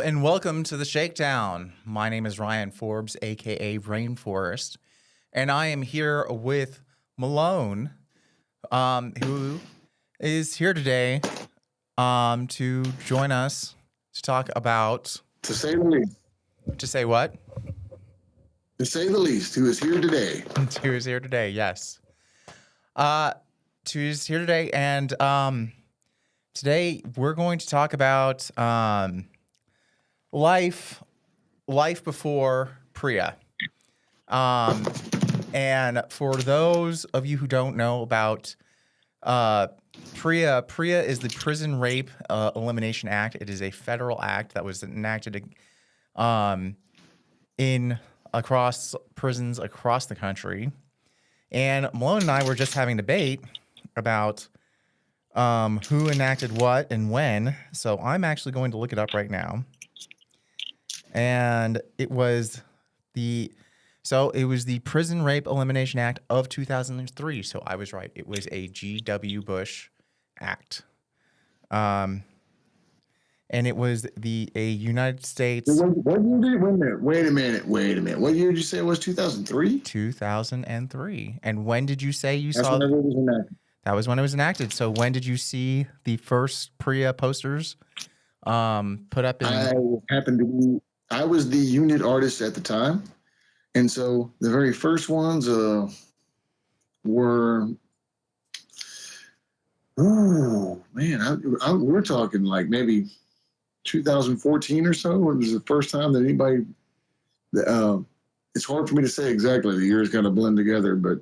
and welcome to the Shakedown. My name is Ryan Forbes, aka Rainforest, and I am here with Malone, who is here today to join us to talk about. To say the least. To say what? To say the least, who is here today. Who is here today, yes. Who's here today, and today we're going to talk about life before PREA. And for those of you who don't know about PREA is the Prison Rape Elimination Act. It is a federal act that was enacted in across prisons across the country. And Malone and I were just having a debate about who enacted what and when. So I'm actually going to look it up right now. And it was the Prison Rape Elimination Act of 2003. So I was right. It was a G.W. Bush act. And it was a United States. What year did it? Wait a minute. What year did you say it was? 2003? 2003. And when did you say you That's saw? When it was enacted. That was when it was enacted. So when did you see the first PREA posters put up in? I was the unit artist at the time. And so the very first ones were, we're talking like maybe 2014 or so. It was the first time that anybody, it's hard for me to say exactly. The years kind of blend together, but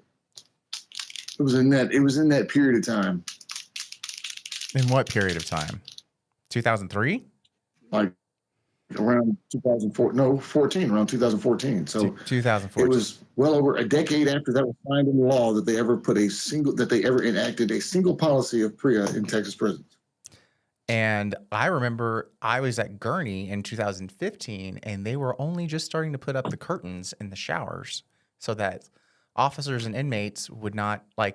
it was in that period of time. In what period of time? 2003? Like around 2014, around 2014. So 2014. It was well over a decade after that was signed into law that they ever enacted a single policy of PREA in Texas prisons. And I remember I was at Gurney in 2015, and they were only just starting to put up the curtains in the showers so that officers and inmates would not for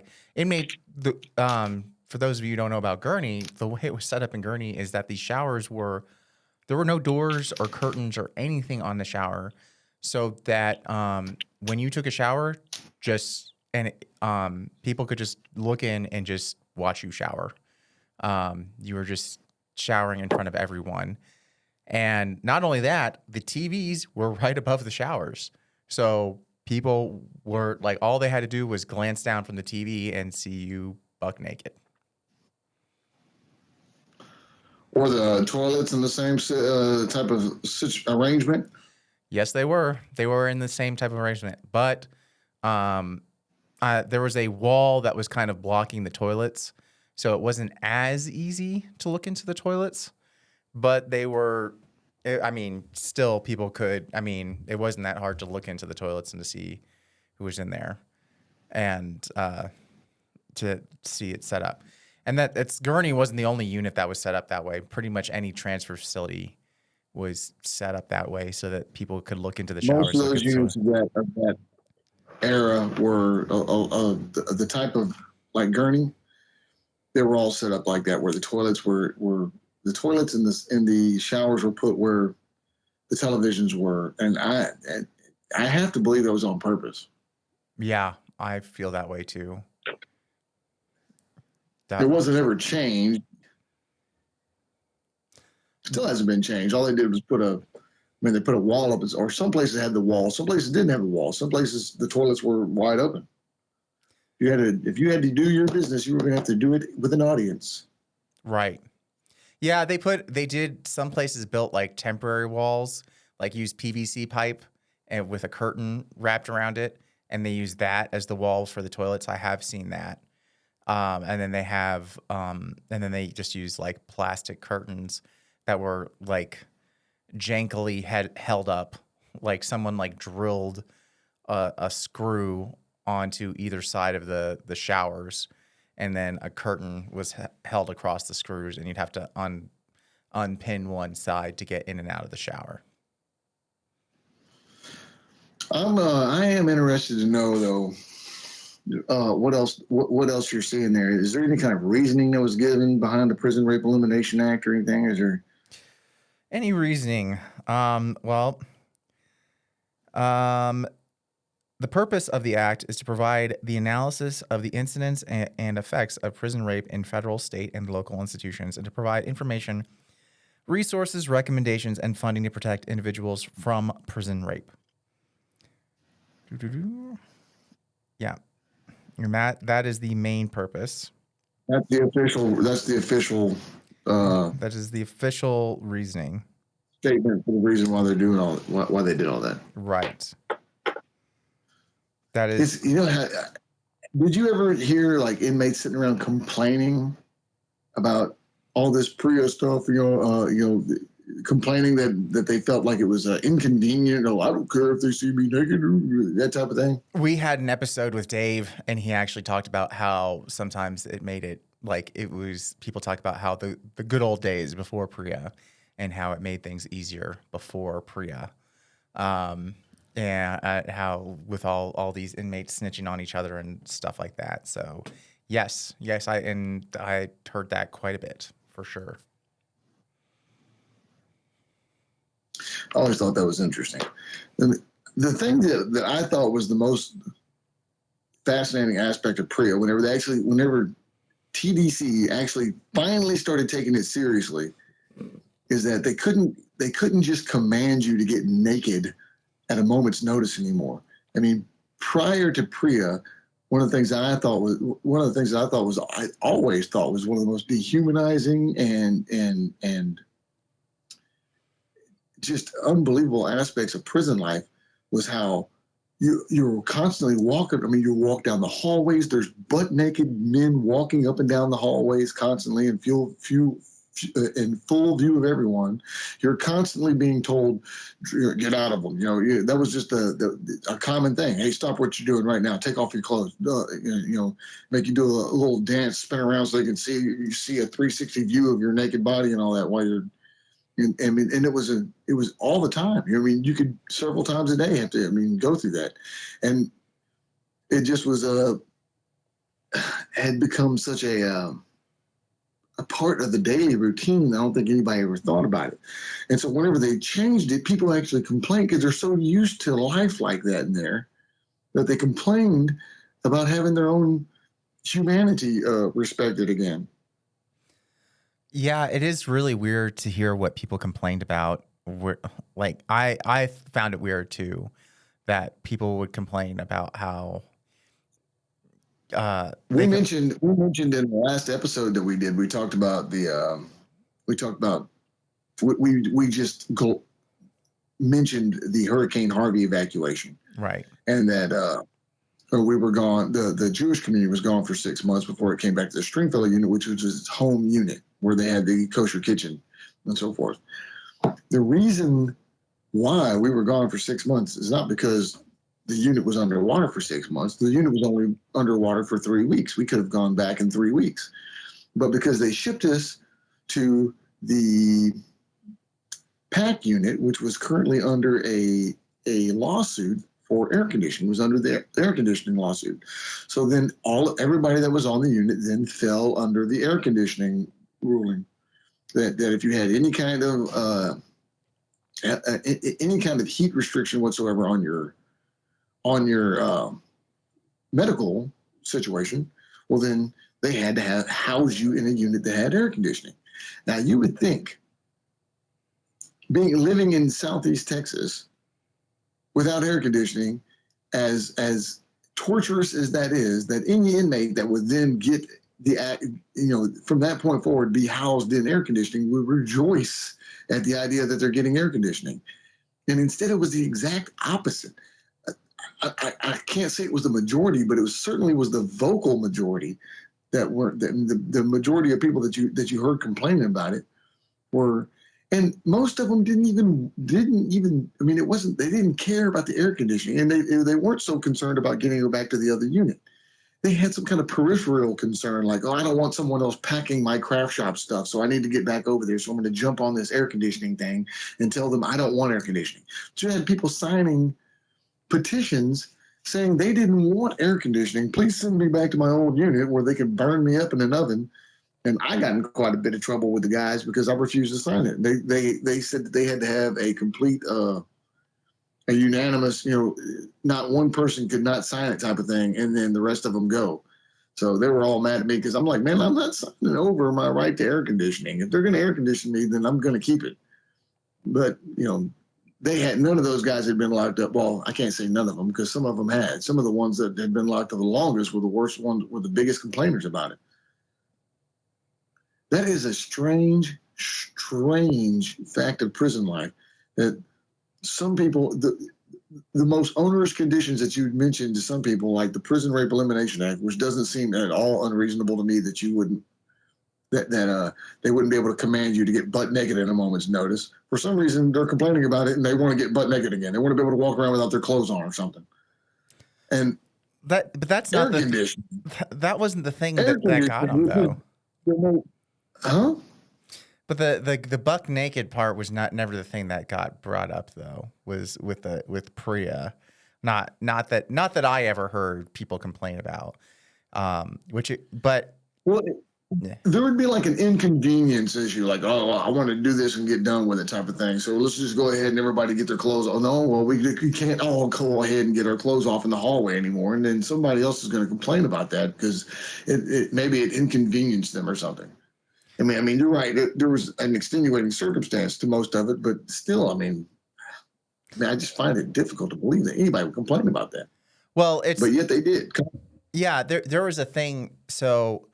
those of you who don't know about Gurney, the way it was set up in Gurney is that the showers there were no doors or curtains or anything on the shower, so that when you took a shower, people could just look in and just watch you shower. You were just showering in front of everyone. And not only that, the TVs were right above the showers. So people were like, all they had to do was glance down from the TV and see you buck naked. Or the toilets in the same type of arrangement? Yes, they were. They were in the same type of arrangement. But there was a wall that was kind of blocking the toilets. So it wasn't as easy to look into the toilets. But they were, still people could. It wasn't that hard to look into the toilets and to see who was in there and to see it set up. And Gurney wasn't the only unit that was set up that way. Pretty much any transfer facility was set up that way so that people could look into the showers. Most of those units of that era were the type of like Gurney. They were all set up like that, where the toilets were the toilets and the showers were put where the televisions were, and I have to believe that was on purpose. Yeah, I feel that way too. It wasn't ever changed. Still hasn't been changed. All they did was they put a wall up, or some places had the wall, some places didn't have a wall, some places the toilets were wide open. If you had to do your business, you were going to have to do it with an audience. Right. Yeah, they did. Some places built like temporary walls, like used PVC pipe and with a curtain wrapped around it, and they used that as the walls for the toilets. I have seen that. And then they just use like plastic curtains that were like jankily held up, like someone like drilled a screw onto either side of the showers, and then a curtain was held across the screws, and you'd have to unpin one side to get in and out of the shower. I am interested to know though. What else you're seeing there? Is there any kind of reasoning that was given behind the Prison Rape Elimination Act or anything? Is there? Any reasoning? Well, um, the purpose of the act is to provide the analysis of the incidents and effects of prison rape in federal, state, and local institutions, and to provide information, resources, recommendations, and funding to protect individuals from prison rape. Yeah, and that is the main purpose. That's the official. That's the official. That is the official reasoning. Statement for the reason why they're doing why they did all that. Right. That is. Did you ever hear like inmates sitting around complaining about all this PREA stuff? Complaining that they felt like it was inconvenient. Oh, I don't care if they see me naked, that type of thing. We had an episode with Dave, and he actually talked about how sometimes it made it like it was. People talk about how the good old days before PREA, and how it made things easier before PREA. And how with all these inmates snitching on each other and stuff like that. So yes, I heard that quite a bit for sure. I always thought that was interesting. And the thing that I thought was the most fascinating aspect of PREA, whenever TDC actually finally started taking it seriously, is that they couldn't just command you to get naked at a moment's notice anymore. I mean, prior to PREA, one of the things I always thought was one of the most dehumanizing and just unbelievable aspects of prison life was how you're constantly walking. I mean, you walk down the hallways. There's butt naked men walking up and down the hallways constantly in in full view of everyone. You're constantly being told, get out of them. That was just a common thing. Hey, stop what you're doing right now. Take off your clothes. Make you do a little dance, spin around so they can see a 360 view of your naked body and all that while you're. And it was all the time. I mean, you could several times a day have to. Go through that, and it just was had become such a part of the daily routine. I don't think anybody ever thought about it. And so whenever they changed it, people actually complained because they're so used to life like that in there that they complained about having their own humanity respected again. Yeah, it is really weird to hear what people complained about. Like I found it weird too that people would complain about how we mentioned in the last episode that we did, we talked about mentioned the Hurricane Harvey evacuation. Right. And that we were gone, the Jewish community was gone for 6 months before it came back to the Stringfellow unit, which was its home unit where they had the kosher kitchen and so forth. The reason why we were gone for 6 months is not because the unit was underwater for 6 months. The unit was only underwater for 3 weeks. We could have gone back in 3 weeks. But because they shipped us to the PAC unit, which was currently under a lawsuit for air conditioning, was under the air conditioning lawsuit. So then everybody that was on the unit then fell under the air conditioning ruling that if you had any kind of heat restriction whatsoever on your medical situation, well then they had to house you in a unit that had air conditioning. Now you would think, living in Southeast Texas without air conditioning, as torturous as that is, that any inmate that would then get from that point forward be housed in air conditioning would rejoice at the idea that they're getting air conditioning. And instead it was the exact opposite. I can't say it was the majority, but it certainly was the vocal majority that were the majority of people that you heard complaining about it were. And most of them didn't even. I mean, they didn't care about the air conditioning, and they weren't so concerned about getting back to the other unit. They had some kind of peripheral concern, like, oh, I don't want someone else packing my craft shop stuff, so I need to get back over there. So I'm going to jump on this air conditioning thing and tell them I don't want air conditioning. So you had people signing petitions saying they didn't want air conditioning. Please send me back to my old unit where they could burn me up in an oven And I got in quite a bit of trouble with the guys because I refused to sign it. They said that they had to have a complete a unanimous, not one person could not sign it type of thing, and then the rest of them go. So they were all mad at me because I'm like, man, I'm not signing over my right to air conditioning. If they're going to air condition me, then I'm going to keep it. But they had none of those guys had been locked up. Well, I can't say none of them because some of them had. Some of the ones that had been locked up the longest were the worst ones, were the biggest complainers about it. That is a strange fact of prison life that some people, the most onerous conditions that you mentioned to some people, like the Prison Rape Elimination Act, which doesn't seem at all unreasonable to me that you wouldn't, that they wouldn't be able to command you to get butt naked at a moment's notice. For some reason, they're complaining about it and they want to get butt naked again. They want to be able to walk around without their clothes on or something. And but that's air not the conditioning. that wasn't the thing Air that got him though. Huh? But the buck naked part was never the thing that got brought up though. Was with PREA, not that I ever heard people complain about. Well, Yeah. there would be like an inconvenience issue, like, oh, I want to do this and get done with it type of thing. So let's just go ahead and everybody get their clothes. Oh no, well we can't all go ahead and get our clothes off in the hallway anymore, and then somebody else is going to complain about that because maybe it inconvenienced them or something. I mean, you're right. There was an extenuating circumstance to most of it, but still, I mean, I just find it difficult to believe that anybody would complain about that. Well, but yet they did. Yeah, there was a thing. So,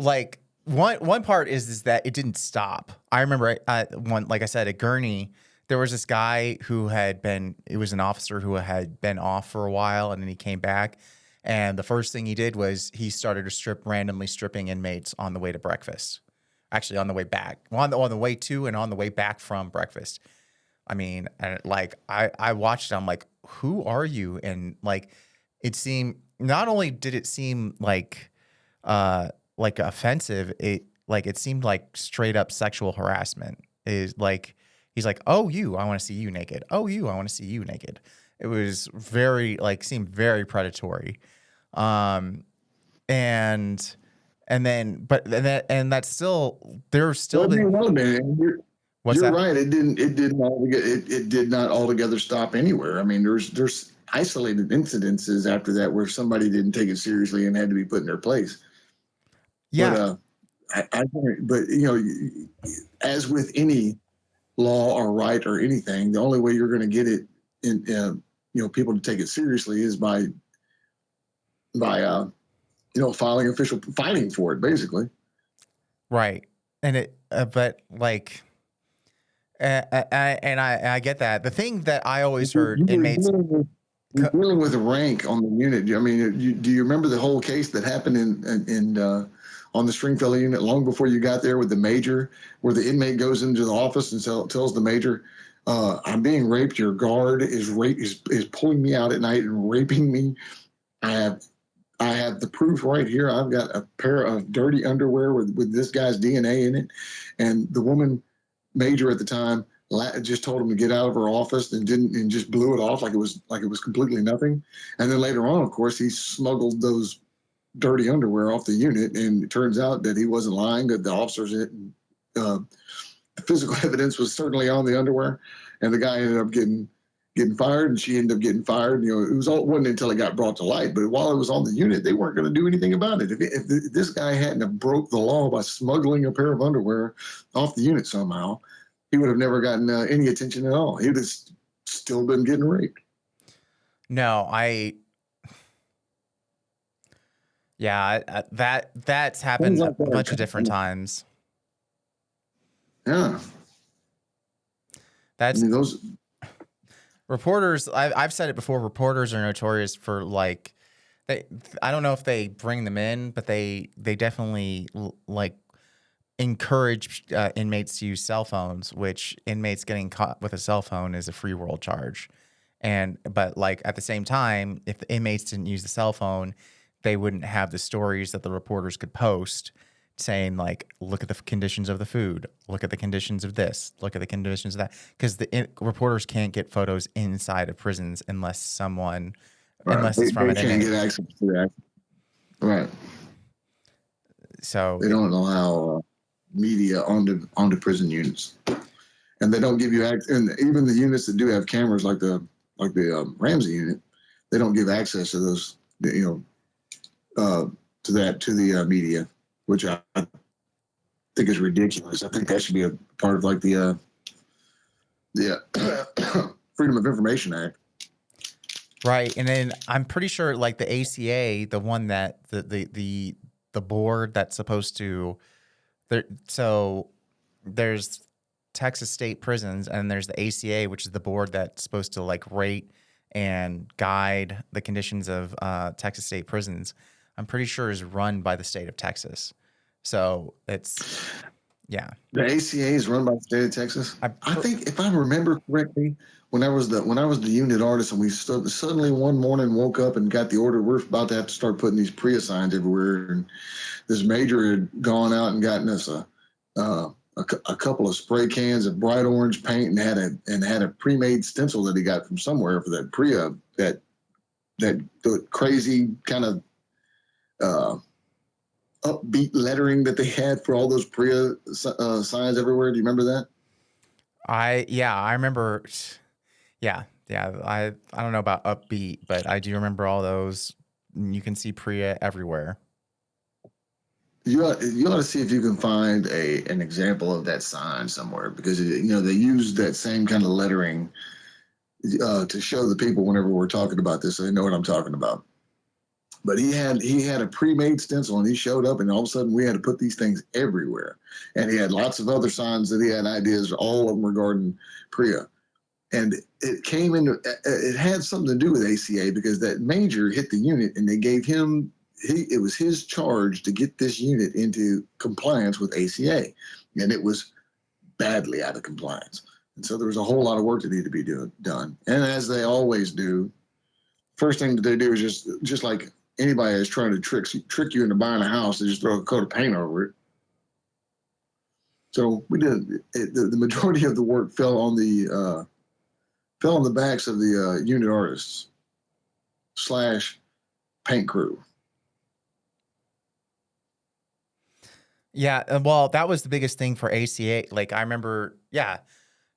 like one part is that it didn't stop. I remember like I said, at Gurney, there was this guy who it was an officer who had been off for a while, and then he came back. And the first thing he did was he started to randomly stripping inmates on the way to breakfast. Actually, on the way back, on the way to and on the way back from breakfast. I mean, like I watched it. I'm like, who are you? And like, it seemed, not only did it seem like offensive, it seemed like straight up sexual harassment. Is like, he's like, oh, I want to see you naked. Oh, I want to see you naked. It was seemed very predatory. That's still, there's still been. You're right. It did not altogether stop anywhere. I mean, there's isolated incidences after that where somebody didn't take it seriously and had to be put in their place. Yeah. But as with any law or right or anything, the only way you're going to get it in people to take it seriously is by filing official, fighting for it, basically. Right. And but like. I get that. The thing that I always heard inmates dealing with rank on the unit. I mean, do you remember the whole case that happened on the Stringfellow unit long before you got there with the major, where the inmate goes into the office and tells the major, "I'm being raped. Your guard is pulling me out at night and raping me. I have the proof right here. I've got a pair of dirty underwear with this guy's DNA in it," and the woman major at the time just told him to get out of her office and just blew it off like it was completely nothing. And then later on, of course, he smuggled those dirty underwear off the unit, and it turns out that he wasn't lying, that the officers the physical evidence was certainly on the underwear, and the guy ended up getting fired, and she ended up getting fired. It wasn't until it got brought to light, but while it was on the unit, they weren't going to do anything about it. If this guy hadn't have broke the law by smuggling a pair of underwear off the unit somehow, he would have never gotten any attention at all. He would have still been getting raped. No, that's happened a bunch of different times. Yeah. Those reporters, I've said it before, reporters are notorious for I don't know if they bring them in, but they definitely encourage inmates to use cell phones, which inmates getting caught with a cell phone is a free world charge. But at the same time, if the inmates didn't use the cell phone, they wouldn't have the stories that the reporters could post saying look at the conditions of the food, look at the conditions of this, look at the conditions of that, because the reporters can't get photos inside of prisons unless it's from an inmate. Get access to that. Right. So They don't allow media onto prison units, and they don't give you and even the units that do have cameras, like the Ramsey unit, they don't give access to those, to the media, which I think is ridiculous. I think that should be a part of like the Freedom of Information Act. right, and then I'm pretty sure like the ACA, the one that the board that's supposed to there. So there's Texas state prisons, and there's the ACA, which is the board that's supposed to like rate and guide the conditions of Texas state prisons. I'm pretty sure is run by the state of Texas. So it's yeah. The ACA is run by the state of Texas. I Pr- think, if I remember correctly, when I was the unit artist, and we suddenly one morning woke up and got the order, we're about to have to start putting these PREA signs everywhere, and this major had gone out and gotten us a couple of spray cans of bright orange paint, and had a pre-made stencil that he got from somewhere for that PREA, that the crazy kind of upbeat lettering that they had for all those PREA signs everywhere. Do you remember that? I remember. Yeah, I don't know about upbeat, but I do remember all those. You can see PREA everywhere. You ought to see if you can find an example of that sign somewhere, because they use that same kind of lettering to show the people whenever we're talking about this, so they know what I'm talking about. But he had a pre-made stencil, and he showed up, and all of a sudden we had to put these things everywhere. And he had lots of other signs that he had ideas, all of them regarding PREA. And it had something to do with ACA, because that major hit the unit, and they gave him, it was his charge to get this unit into compliance with ACA, and it was badly out of compliance. And so there was a whole lot of work that needed to be done. And as they always do, first thing that they do is just like anybody is trying to trick you into buying a house, they just throw a coat of paint over it. So we did the majority of the work fell on the backs of the unit artists / paint crew. Yeah, well, that was the biggest thing for ACA. Like I remember, yeah,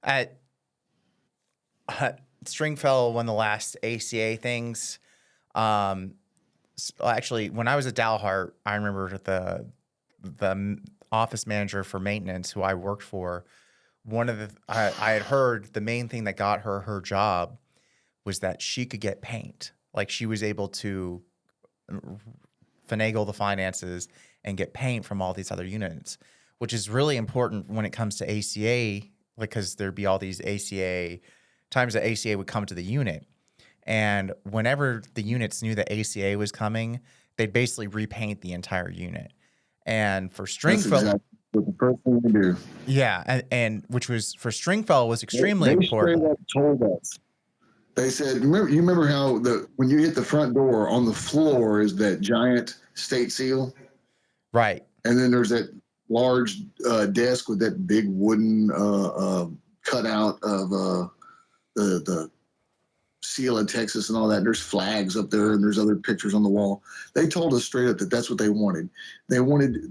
at Stringfellow, one of the last ACA things. Actually, when I was at Dalhart, I remember the office manager for maintenance who I worked for. One of the I had heard the main thing that got her job was that she could get paint. Like she was able to finagle the finances and get paint from all these other units, which is really important when it comes to ACA, because there'd be all these ACA times that ACA would come to the unit. And whenever the units knew that ACA was coming, they'd basically repaint the entire unit. And for Stringfellow, that's exactly what the first thing they do. Yeah, and which was for Stringfellow was extremely they straight important. up told us. They said, you remember how when you hit the front door, on the floor is that giant state seal? Right. And then there's that large desk with that big wooden cutout of the seal of Texas and all that. And there's flags up there, and there's other pictures on the wall. They told us straight up that that's what they wanted. They wanted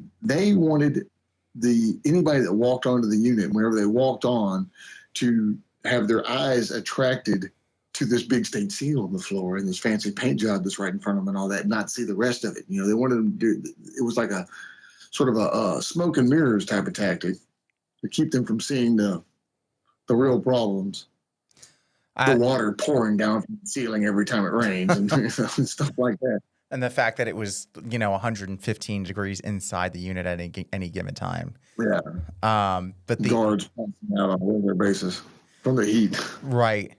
anybody that walked onto the unit, whenever they walked on, to have their eyes attracted to this big state seal on the floor and this fancy paint job that's right in front of them and all that, and not see the rest of it. They wanted them to do it. Was like a sort of a smoke and mirrors type of tactic to keep them from seeing the real problems. The water pouring down from the ceiling every time it rains and stuff like that. And the fact that it was 115 degrees inside the unit at any given time. Yeah. But the guards passing out on a regular basis from the heat. Right.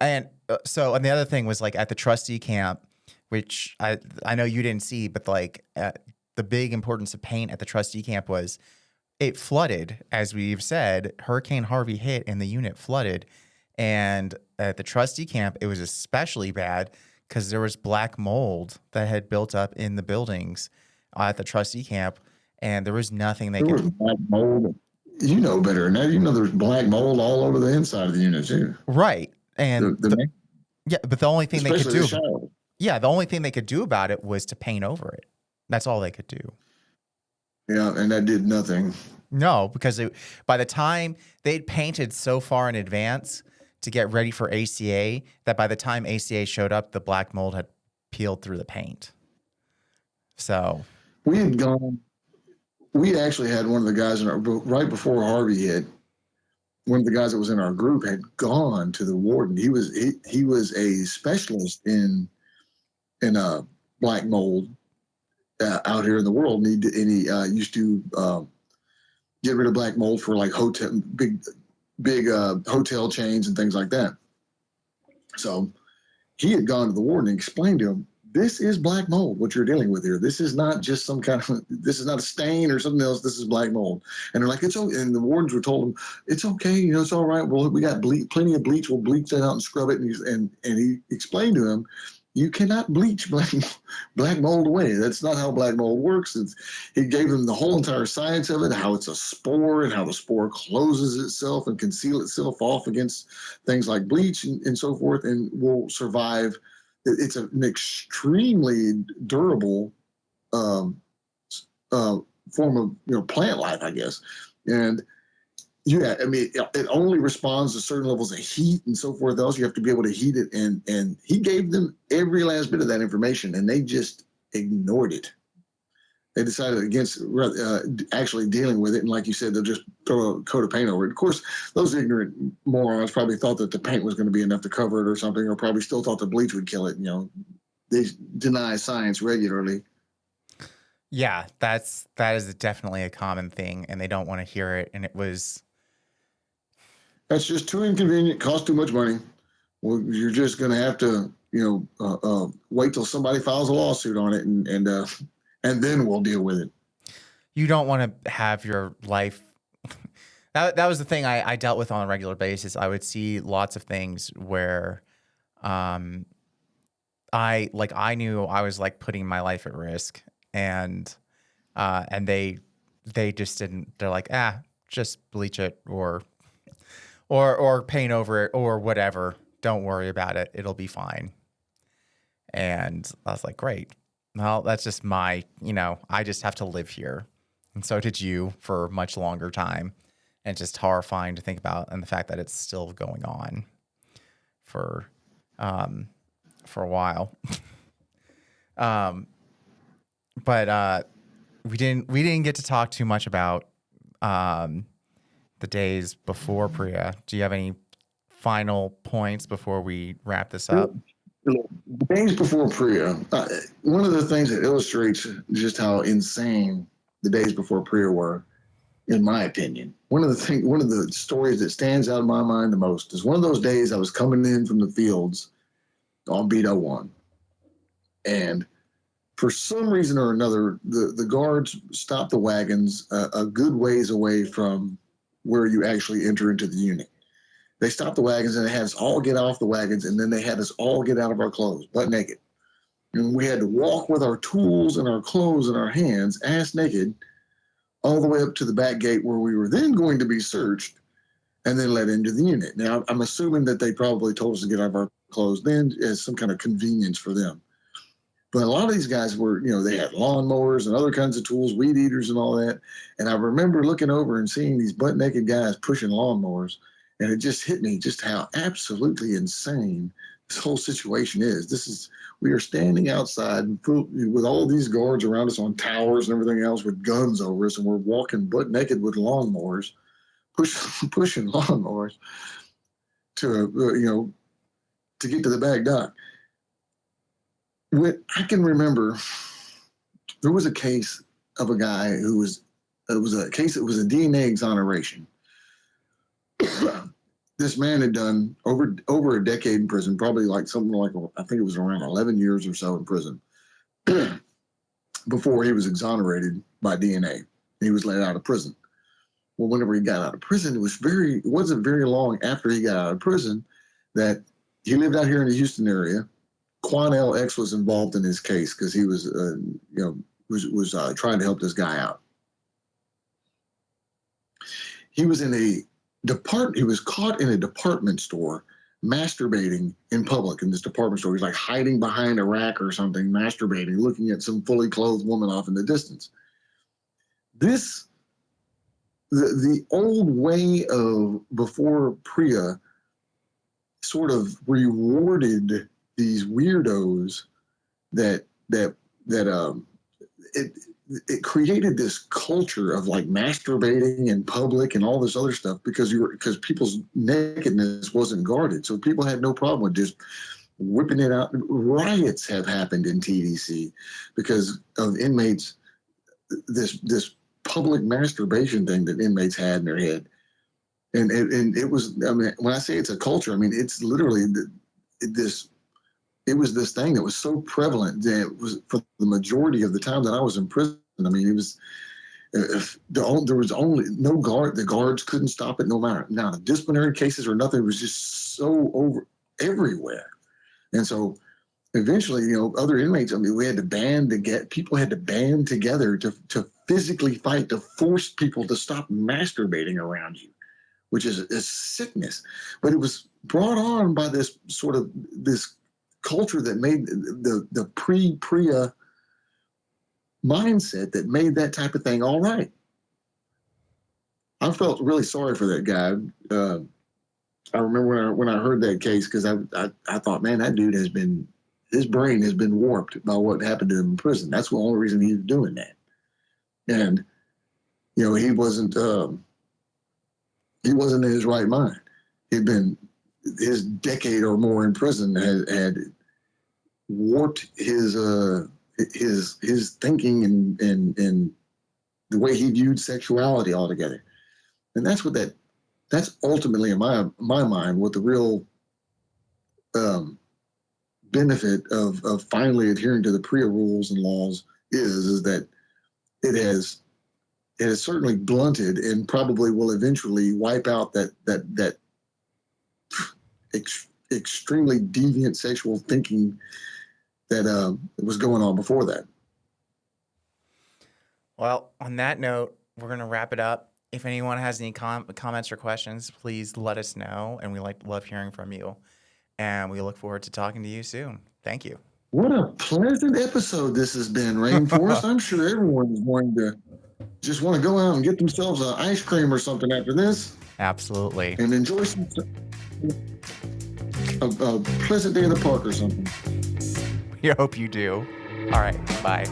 And and the other thing was like at the trustee camp, which I know you didn't see, but like the big importance of paint at the trustee camp was it flooded, as we've said. Hurricane Harvey hit and the unit flooded. And at the trustee camp, it was especially bad because there was black mold that had built up in the buildings at the trustee camp, and there was nothing they could. Was black mold. You know better than that. There's black mold all over the inside of the unit too. Right. And but the only thing they could do, the only thing they could do about it was to paint over it. That's all they could do. Yeah, and that did nothing. No, because by the time they'd painted so far in advance to get ready for ACA, that by the time ACA showed up, the black mold had peeled through the paint. So We had gone. We actually had one of the guys in our right before Harvey hit. One of the guys that was in our group had gone to the warden. He was a specialist in black mold out here in the world, and he used to get rid of black mold for like big hotel chains and things like that. So he had gone to the warden and explained to him, this is black mold, what you're dealing with here. This is not just some kind of, this is not a stain or something else. This is black mold. And they're like, it's okay. And the wardens were told him, it's okay. You know, it's all right. Well, we got plenty of bleach. We'll bleach that out and scrub it. And he explained to him, you cannot bleach black mold away. That's not how black mold works. He gave them the whole entire science of it, how it's a spore and how the spore closes itself and can seal itself off against things like bleach and so forth, and will survive. It's an extremely durable form of plant life, I guess. And yeah, I mean, it only responds to certain levels of heat and so forth else. You have to be able to heat it. And he gave them every last bit of that information, and they just ignored it. They decided against actually dealing with it. And like you said, they'll just throw a coat of paint over it. Of course, those ignorant morons probably thought that the paint was going to be enough to cover it or something, or probably still thought the bleach would kill it. You know, they deny science regularly. yeah, that is definitely a common thing, and they don't want to hear it. And it was, That's just too inconvenient, costs too much money. Well, you're just going to have to, wait till somebody files a lawsuit on it, and then we'll deal with it. you don't want to have your life. That was the thing I dealt with on a regular basis. I would see lots of things where, I knew I was like putting my life at risk, and they just didn't. They're like, just bleach it or paint over it or whatever. Don't worry about it. It'll be fine. And I was like, great. Well, that's just I just have to live here. And so did you for a much longer time. And it's just horrifying to think about, and the fact that it's still going on for a while. But we didn't get to talk too much about the days before PREA. Do you have any final points before we wrap this up? Days before PREA, one of the things that illustrates just how insane the days before PREA were, in my opinion. One of the stories that stands out in my mind the most is one of those days I was coming in from the fields on beat 01. And for some reason or another, the guards stopped the wagons a good ways away from where you actually enter into the unit. They stopped the wagons and they had us all get off the wagons, and then they had us all get out of our clothes, butt naked. And we had to walk with our tools and our clothes in our hands, ass naked, all the way up to the back gate where we were then going to be searched and then let into the unit. Now, I'm assuming that they probably told us to get out of our clothes then as some kind of convenience for them. But a lot of these guys were, they had lawnmowers and other kinds of tools, weed eaters and all that. And I remember looking over and seeing these butt naked guys pushing lawnmowers. And it just hit me just how absolutely insane this whole situation is. We are standing outside with all these guards around us on towers and everything else with guns over us. And we're walking butt naked with lawnmowers, pushing lawnmowers to get to the back dock. I can remember there was a case of a guy it was a DNA exoneration. This man had done over a decade in prison, probably like something like, I think it was around 11 years or so in prison before he was exonerated by DNA. He was let out of prison. Well, whenever he got out of prison, it wasn't very long after he got out of prison that he lived out here in the Houston area. Quan LX was involved in his case because he was trying to help this guy out. He was he was caught in a department store masturbating in public in this department store. He's like hiding behind a rack or something, masturbating, looking at some fully clothed woman off in the distance. this the old way of before PREA sort of rewarded these weirdos that it it created this culture of like masturbating in public and all this other stuff because people's nakedness wasn't guarded, so people had no problem with just whipping it out. Riots have happened in TDC because of inmates, this public masturbation thing that inmates had in their head. And it was, I mean, when I say it's a culture, I mean, it's literally this, it was this thing that was so prevalent that it was for the majority of the time that I was in prison. I mean, it was, there was only no guard, the guards couldn't stop it no matter, now the disciplinary cases or nothing, it was just so over everywhere. And so eventually, other inmates, I mean, we had to people had to band together to physically fight, to force people to stop masturbating around you, which is a sickness. But it was brought on by this sort of this culture that made the pre-PREA mindset that made that type of thing all right. I felt really sorry for that guy. I remember when I heard that case, because I thought, man, that dude his brain has been warped by what happened to him in prison. That's the only reason he was doing that. And, he wasn't in his right mind. His decade or more in prison had warped his thinking and the way he viewed sexuality altogether. And that's ultimately in my mind what the real benefit of finally adhering to the PREA rules and laws is that it has certainly blunted and probably will eventually wipe out that extremely deviant sexual thinking that was going on before that. Well, on that note, we're going to wrap it up. If anyone has any comments or questions, please let us know, and we love hearing from you. And we look forward to talking to you soon. Thank you. What a pleasant episode this has been, Rainforest. I'm sure everyone is going to just want to go out and get themselves an ice cream or something after this. Absolutely. And enjoy a pleasant day in the park or something. We hope you do. All right, bye.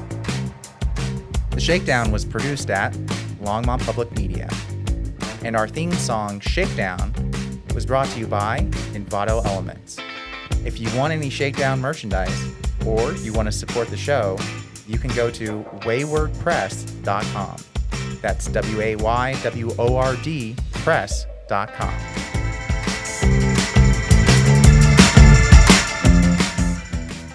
The Shakedown was produced at Longmont Public Media. And our theme song, Shakedown, was brought to you by Envato Elements. If you want any Shakedown merchandise, or you want to support the show, you can go to waywordpress.com. That's WAYWORD press.com.